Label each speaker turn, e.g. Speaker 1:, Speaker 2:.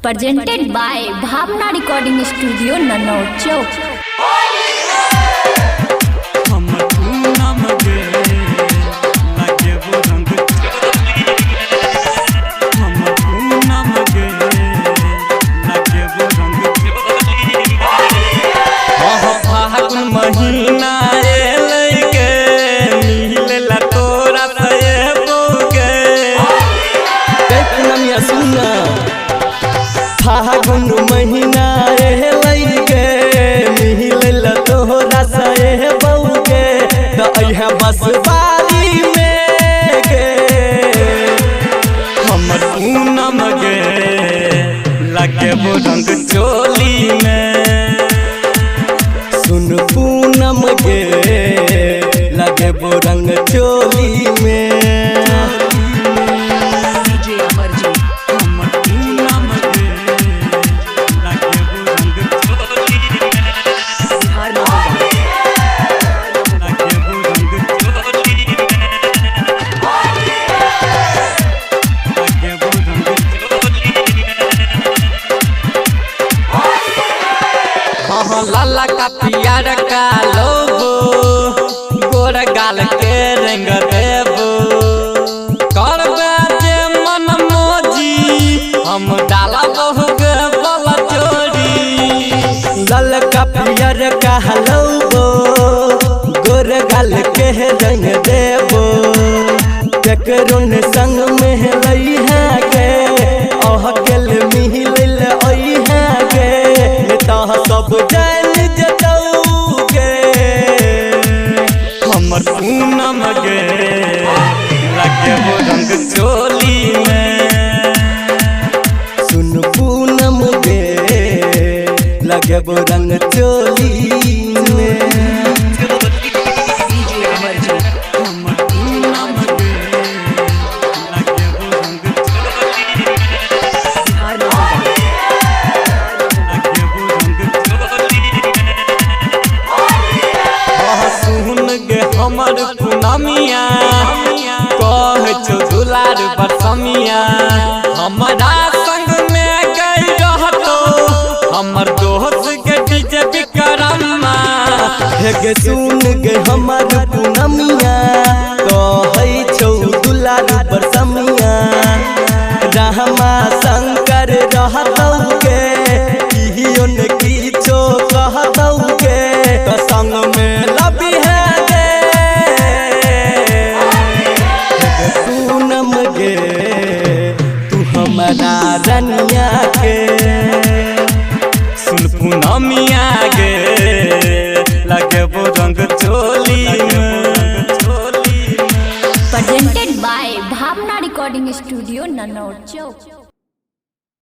Speaker 1: Presented by Bhavna Recording Studio, Nanaur Chowk.
Speaker 2: महीना मिलेला तोरा सुना फागुन महीना मिलेला तोरा से बउके तो बस बारी में गे हमर पूनम गे लगे वो रंग चोली में सुन पूनम गे लगे वो रंग चोली में लाला का पियर का लोगो गोर गाल के रंग देबो करबे जे मन मोजी हम डाला बहुग बल चोरी लाला का पियर का लोगो गोर गाल के रंग देबो केकरों संग में लई है के ओह केल मिहिल ओई है के ता सब पूनम गे लगे वो रंग चोली में सुन पूनम गे लगे वो रंग चोली में हमर पूनमिया कह छो दुलार बरसमिया हमरा संग में गई रहतो हमर दोस्त के डीजे विक्रम्मा हे सुन गे हमर पूनमिया कह छो दुलार बरसमिया रहमा शंकर रहतो के इहो न किछो कहतो के तो संग में लबी है तू हमारा रनिया के सुन पूनमिया गे लगे वो रंग चोली में
Speaker 1: Presented by Bhavna Recording Studio, Nanaur Chowk.